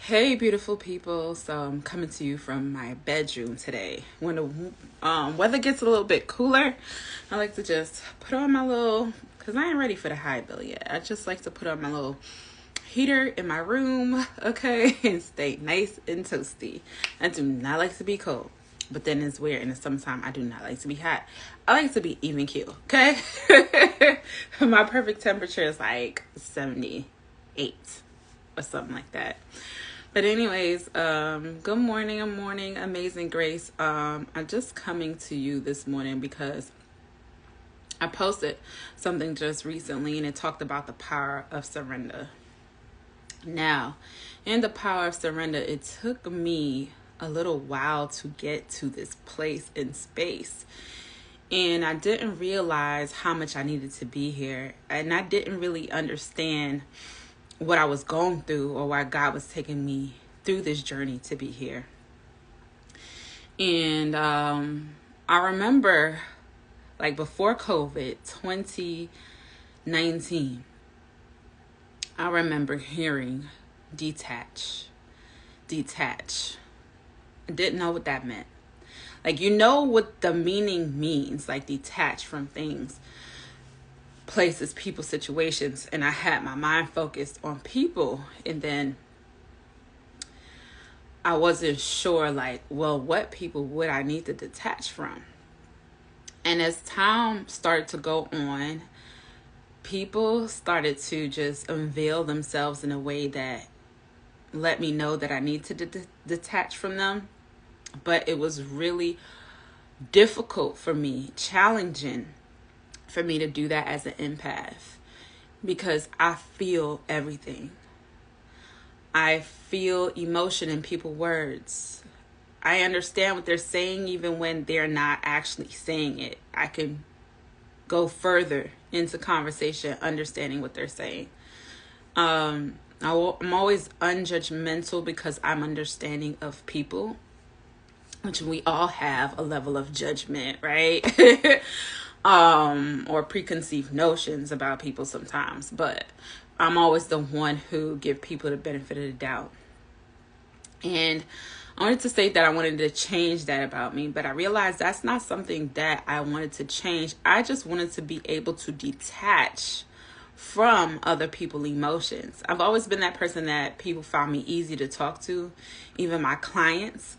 Hey, beautiful people. So I'm coming to you from my bedroom today. When the weather gets a little bit cooler, I like to just put on my little, because I ain't ready for the high bill yet. I just like to put on my little heater in my room, okay, and stay nice and toasty. I do not like to be cold. But then it's weird. In the summertime, I do not like to be hot. I like to be even keel, okay? My perfect temperature is like 78 or something like that. But anyways, good morning, amazing grace. I'm just coming to you this morning because I posted something just recently and it talked about the power of surrender. Now, in the power of surrender, it took me a little while to get to this place in space. And I didn't realize how much I needed to be here. And I didn't really understand what I was going through or why God was taking me through this journey to be here. And I remember, like, before COVID, 2019, I remember hearing detach. I didn't know what that meant. Like, you know what the meaning means, like detach from things, places, people, situations, and I had my mind focused on people, and then I wasn't sure, like, well, what people would I need to detach from? And as time started to go on, people started to just unveil themselves in a way that let me know that I need to detach from them. But it was really difficult for me, challenging for me to do that as an empath, because I feel everything. I feel emotion in people's words. I understand what they're saying even when they're not actually saying it. I can go further into conversation understanding what they're saying. I'm always unjudgmental because I'm understanding of people, which we all have a level of judgment, right? Or preconceived notions about people sometimes, but I'm always the one who give people the benefit of the doubt. And I wanted to say that I wanted to change that about me, but I realized that's not something that I wanted to change. I just wanted to be able to detach from other people's emotions. I've always been that person that people found me easy to talk to, even my clients.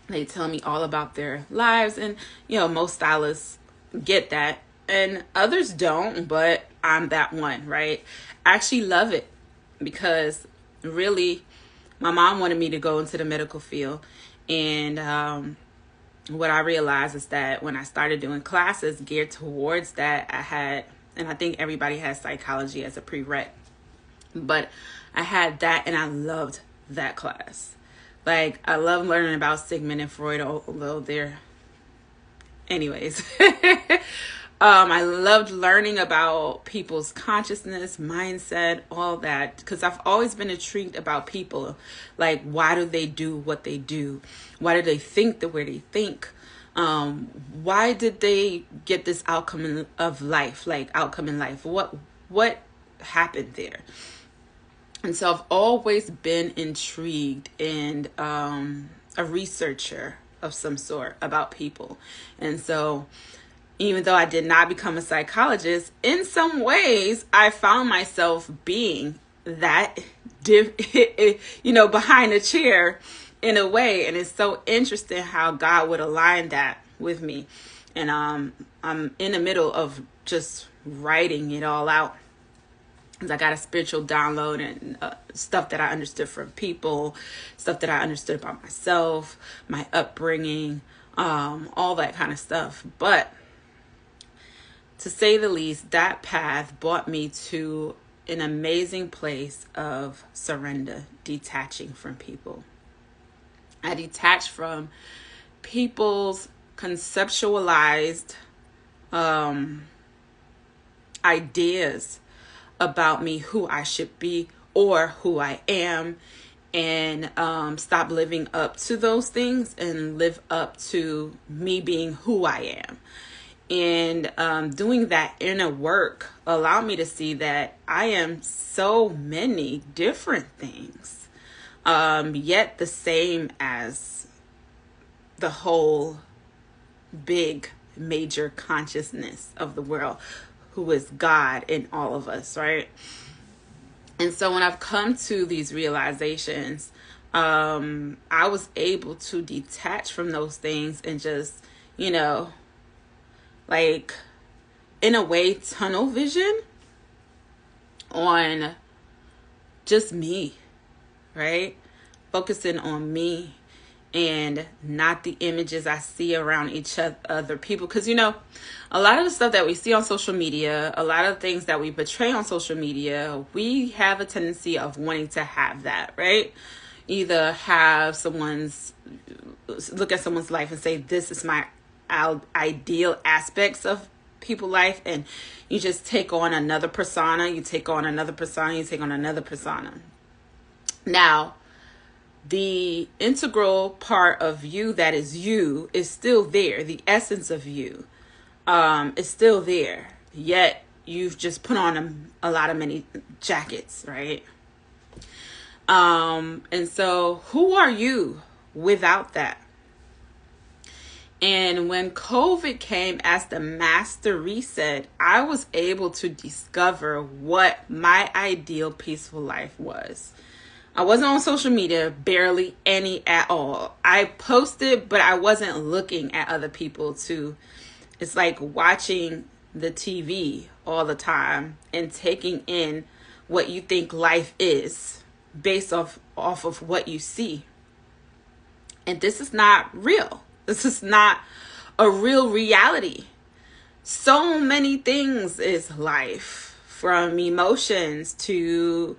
They tell me all about their lives, and most stylists get that and others don't, but I'm that one, right? I actually love it because really my mom wanted me to go into the medical field, and what I realized is that when I started doing classes geared towards that, and I think everybody has psychology as a prereq, but I had that and I loved that class. Like, I love learning about Sigmund and Freud, although anyways. I loved learning about people's consciousness, mindset, all that, because I've always been intrigued about people. Like, why do they do what they do? Why do they think the way they think? Why did they get this outcome in life? What happened there? And so I've always been intrigued and a researcher of some sort about people. And so even though I did not become a psychologist, in some ways I found myself being that, behind a chair in a way. And it's so interesting how God would align that with me. And I'm in the middle of just writing it all out. I got a spiritual download and stuff that I understood from people, stuff that I understood about myself, my upbringing, all that kind of stuff. But to say the least, that path brought me to an amazing place of surrender, detaching from people. I detached from people's conceptualized ideas about me, who I should be or who I am, and stop living up to those things and live up to me being who I am. And doing that inner work allowed me to see that I am so many different things. yet the same as the whole big major consciousness of the world, who is God in all of us, right? And so when I've come to these realizations, I was able to detach from those things and just, like, in a way, tunnel vision on just me, right? Focusing on me and not the images I see around other people. Because, a lot of the stuff that we see on social media, a lot of things that we portray on social media, we have a tendency of wanting to have that, right? Either have look at someone's life and say, this is my ideal aspects of people's life, and you just take on another persona, you take on another persona, you take on another persona. Now, the integral part of you that is you is still there. The essence of you is still there. Yet you've just put on a lot of many jackets, right? And so who are you without that? And when COVID came as the master reset, I was able to discover what my ideal peaceful life was. I wasn't on social media, barely any at all. I posted, but I wasn't looking at other people too. It's like watching the TV all the time and taking in what you think life is based off of what you see. And this is not real. This is not a real reality. So many things is life, from emotions to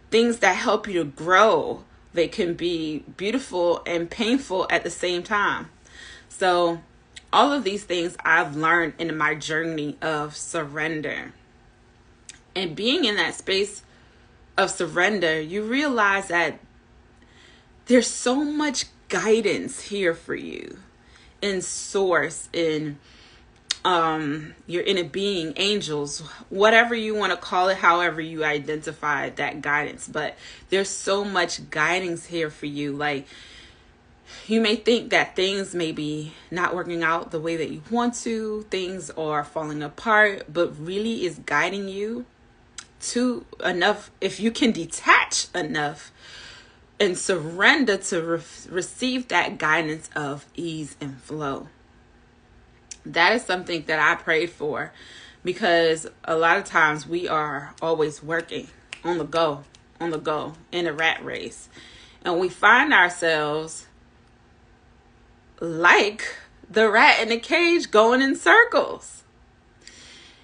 things that help you to grow. They can be beautiful and painful at the same time. So all of these things I've learned in my journey of surrender. And being in that space of surrender, you realize that there's so much guidance here for you in source, in your inner being, angels, whatever you want to call it, however you identify that guidance. But there's so much guidance here for you. Like, you may think that things may be not working out the way that you want to, things are falling apart, but really is guiding you to enough, if you can detach enough and surrender to receive that guidance of ease and flow. That is something that I prayed for, because a lot of times we are always working on the go, in a rat race. And we find ourselves like the rat in the cage going in circles.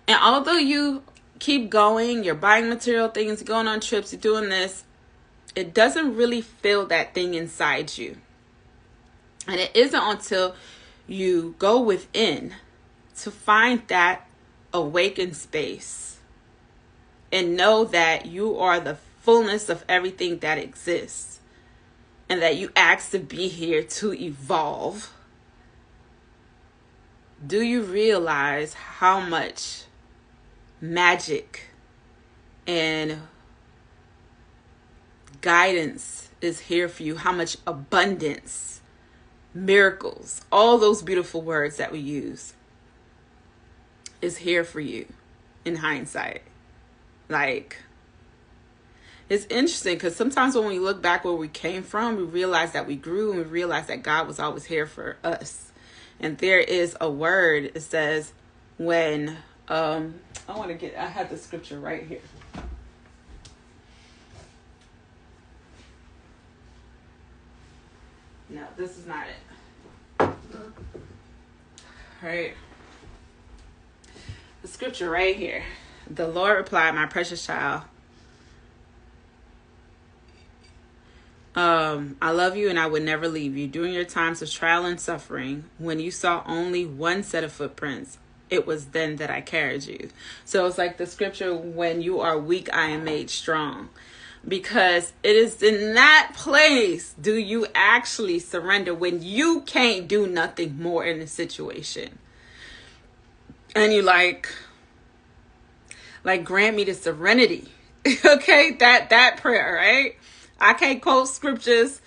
And although you keep going, you're buying material things, you're going on trips, you're doing this, it doesn't really feel that thing inside you. And it isn't until you go within to find that awakened space and know that you are the fullness of everything that exists, and that you asked to be here to evolve. Do you realize how much magic and guidance is here for you? How much abundance, miracles, all those beautiful words that we use is here for you in hindsight. Like, it's interesting because sometimes when we look back where we came from, we realize that we grew, and we realize that God was always here for us. And there is a word, it says, when I have the scripture right here. No, this is not it. Right. The scripture right here. The Lord replied, my precious child, I love you and I would never leave you. During your times of trial and suffering, when you saw only one set of footprints, it was then that I carried you. So it's like the scripture, when you are weak, I am made strong. Because it is in that place do you actually surrender, when you can't do nothing more in the situation. And you like grant me the serenity. Okay, that prayer, right? I can't quote scriptures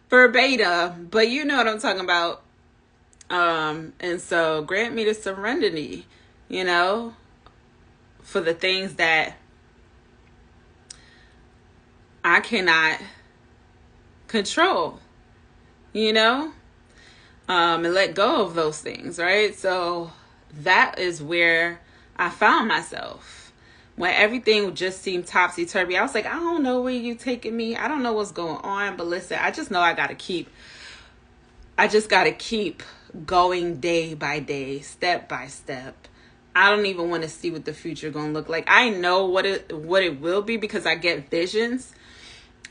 verbatim, but you know what I'm talking about. And so grant me the serenity, for the things that I cannot control, and let go of those things, right? So that is where I found myself. When everything just seemed topsy-turvy, I was like, I don't know where you taking me. I don't know what's going on. But listen, I just know I just got to keep going day by day, step by step. I don't even want to see what the future going to look like. I know what it will be because I get visions.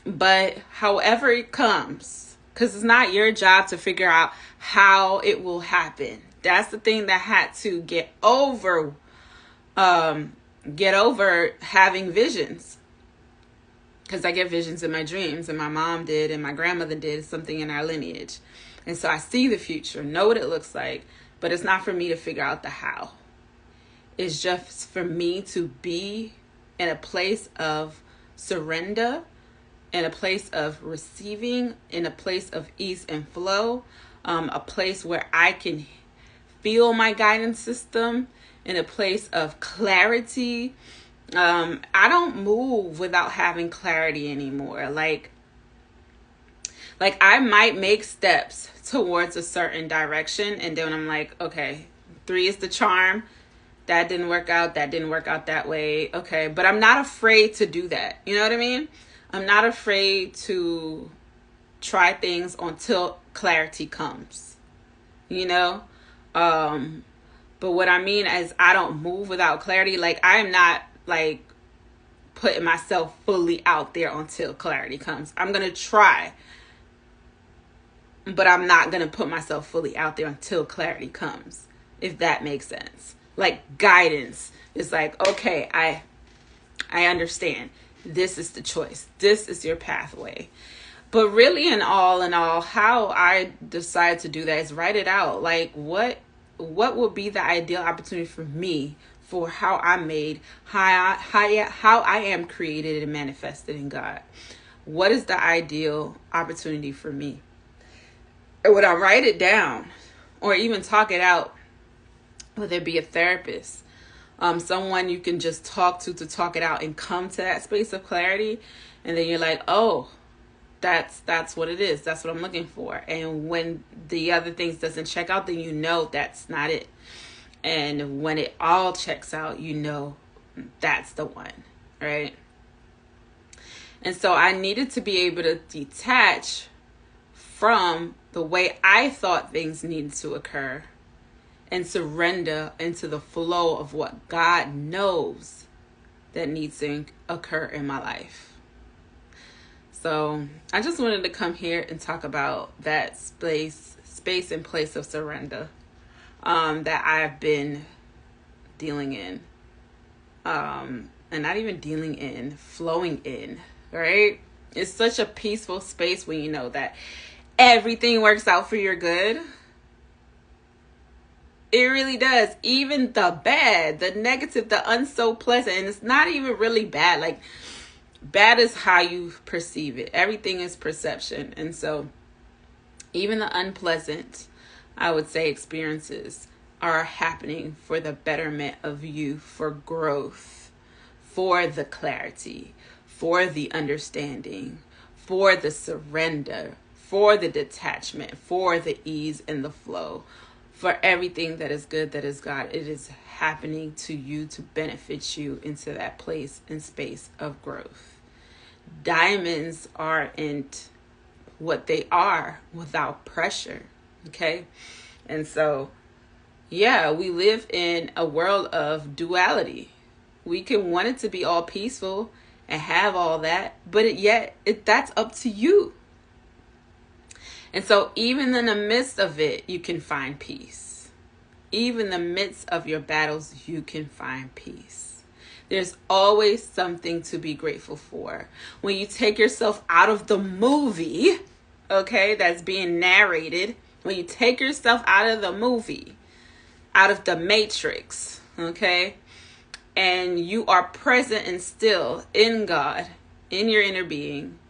But however it comes, because it's not your job to figure out how it will happen. That's the thing that had to get over having visions. Because I get visions in my dreams, and my mom did, and my grandmother did, something in our lineage. And so I see the future, know what it looks like, but it's not for me to figure out the how. It's just for me to be in a place of surrender, in a place of receiving, in a place of ease and flow, a place where I can feel my guidance system, in a place of clarity. I don't move without having clarity anymore. Like I might make steps towards a certain direction, and then I'm like, okay, 3 is the charm. That didn't work out. That didn't work out that way. Okay, but I'm not afraid to do that. You know what I mean? I'm not afraid to try things until clarity comes, But what I mean is I don't move without clarity. Like, I am not putting myself fully out there until clarity comes. I'm going to try, but I'm not going to put myself fully out there until clarity comes, if that makes sense. Like, guidance is like, okay, I understand. This is the choice. This is your pathway. But really, in all, how I decide to do that is write it out. Like, what would be the ideal opportunity for me, for how I'm made, how I am created and manifested in God? What is the ideal opportunity for me? And when I write it down, or even talk it out, whether it be a therapist, someone you can just talk to talk it out and come to that space of clarity, and then you're like, oh, that's what it is. That's what I'm looking for. And when the other things doesn't check out, then that's not it. And when it all checks out, that's the one, right? And so I needed to be able to detach from the way I thought things needed to occur and surrender into the flow of what God knows that needs to occur in my life. So I just wanted to come here and talk about that space and place of surrender that I've been dealing in. And not even dealing in, flowing in, right? It's such a peaceful space when you know that everything works out for your good. It really does. Even the bad, the negative, the unso pleasant. And it's not even really bad. Like, bad is how you perceive it. Everything is perception. And so even the unpleasant, I would say, experiences are happening for the betterment of you, for growth, for the clarity, for the understanding, for the surrender, for the detachment, for the ease and the flow. For everything that is good, that is God, it is happening to you to benefit you into that place and space of growth. Diamonds aren't what they are without pressure, okay? And so, yeah, we live in a world of duality. We can want it to be all peaceful and have all that, but that's up to you. And so even in the midst of it, you can find peace. Even in the midst of your battles, you can find peace. There's always something to be grateful for. When you take yourself out of the movie, okay, that's being narrated, when you take yourself out of the movie, out of the matrix, okay, and you are present and still in God, in your inner being,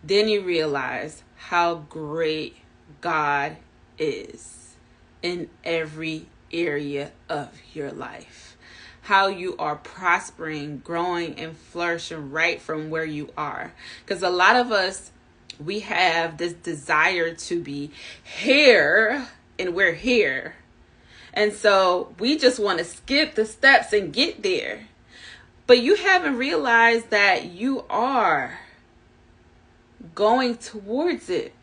then you realize how great God is in every area of your life. How you are prospering, growing, and flourishing right from where you are. Because a lot of us, we have this desire to be here, and we're here. And so we just want to skip the steps and get there. But you haven't realized that you are going towards it.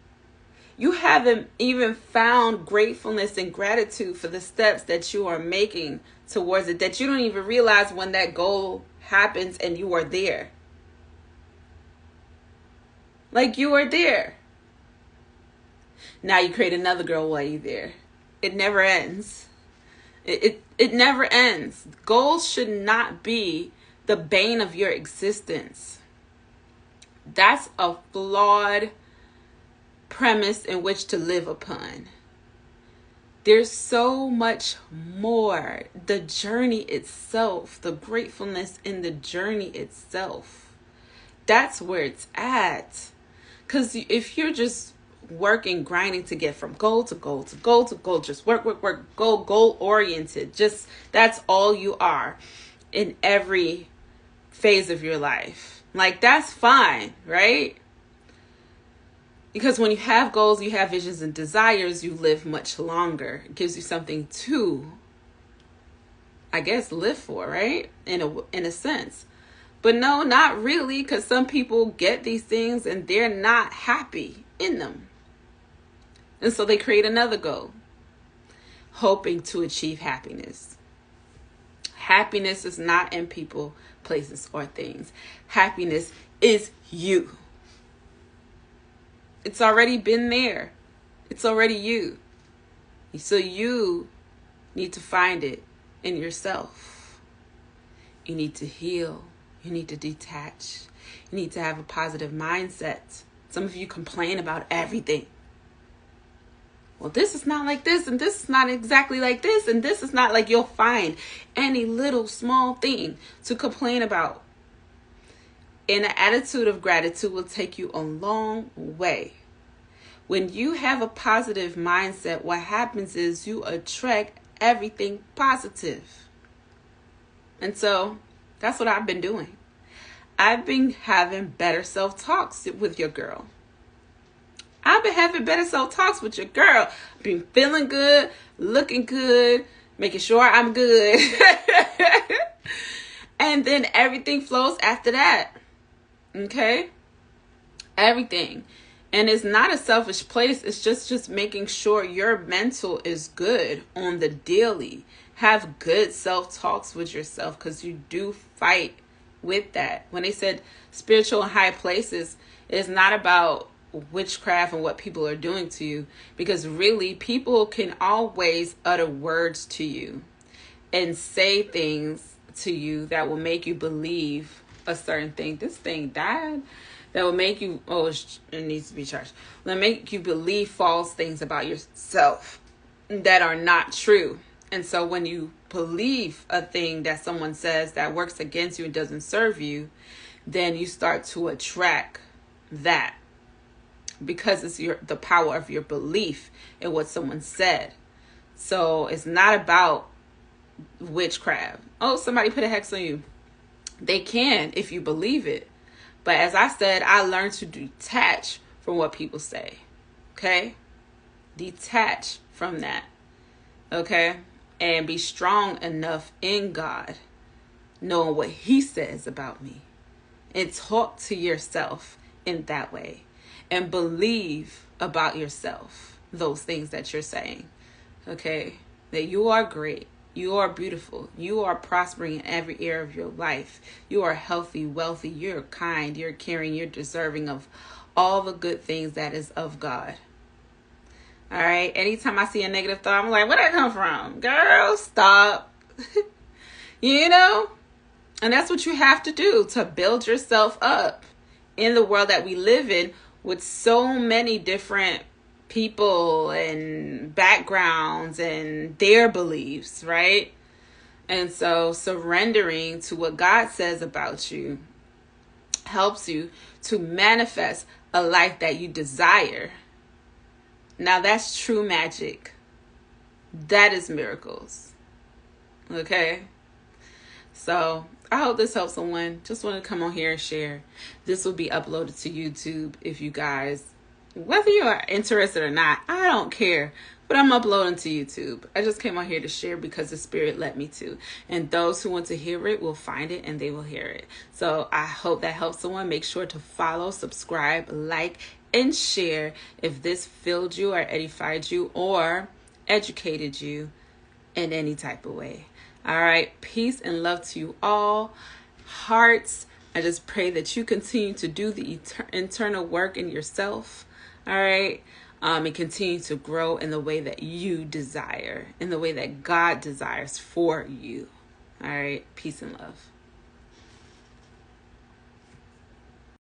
You haven't even found gratefulness and gratitude for the steps that you are making towards it, that you don't even realize when that goal happens and you are there. Like, you are there. Now you create another goal while you're there. It never ends. It never ends. Goals should not be the bane of your existence. That's a flawed premise in which to live upon. There's so much more. The journey itself, the gratefulness in the journey itself, that's where it's at. Because if you're just working, grinding to get from goal to goal to goal to goal, just work, goal oriented, just that's all you are in every phase of your life. Like, that's fine, right? Because when you have goals, you have visions and desires, you live much longer. It gives you something to, I guess, live for, right? In a sense. But no, not really, because some people get these things and they're not happy in them. And so they create another goal, hoping to achieve happiness. Happiness is not in people, places, or things. Happiness is you. It's already been there. It's already you. So you need to find it in yourself. You need to heal. You need to detach. You need to have a positive mindset. Some of you complain about everything. Well, this is not like this, and this is not exactly like this, and this is not like, you'll find any little small thing to complain about. And an attitude of gratitude will take you a long way. When you have a positive mindset, what happens is you attract everything positive. And so that's what I've been doing. I've been having better self-talks with your girl. I've been having better self-talks with your girl. I've been feeling good, looking good, making sure I'm good. And then everything flows after that. Okay? Everything. And it's not a selfish place. It's just making sure your mental is good on the daily. Have good self-talks with yourself, because you do fight with that. When they said spiritual in high places, it's not about witchcraft and what people are doing to you, because really people can always utter words to you and say things to you that will make you believe a certain thing. This thing died. That will make you, it needs to be charged. That make you believe false things about yourself that are not true. And so when you believe a thing that someone says that works against you and doesn't serve you, then you start to attract that, because it's the power of your belief in what someone said. So it's not about witchcraft. Oh, somebody put a hex on you. They can if you believe it. But as I said, I learned to detach from what people say. Okay? Detach from that. Okay? And be strong enough in God, knowing what He says about me. And talk to yourself in that way. And believe about yourself those things that you're saying. Okay? That you are great. You are beautiful. You are prospering in every area of your life. You are healthy, wealthy. You're kind. You're caring. You're deserving of all the good things that is of God. All right? Anytime I see a negative thought, I'm like, where'd that come from? Girl, stop. You know? And that's what you have to do to build yourself up in the world that we live in, with so many different people and backgrounds and their beliefs, right? And so surrendering to what God says about you helps you to manifest a life that you desire. Now that's true magic. That is miracles. Okay? So I hope this helps someone. Just want to come on here and share. This will be uploaded to YouTube if you guys, whether you are interested or not, I don't care. But I'm uploading to YouTube. I just came on here to share because the Spirit led me to. And those who want to hear it will find it and they will hear it. So I hope that helps someone. Make sure to follow, subscribe, like, and share if this filled you or edified you or educated you in any type of way. All right. Peace and love to you all. Hearts, I just pray that you continue to do the internal work in yourself. All right. And continue to grow in the way that you desire, in the way that God desires for you. All right. Peace and love.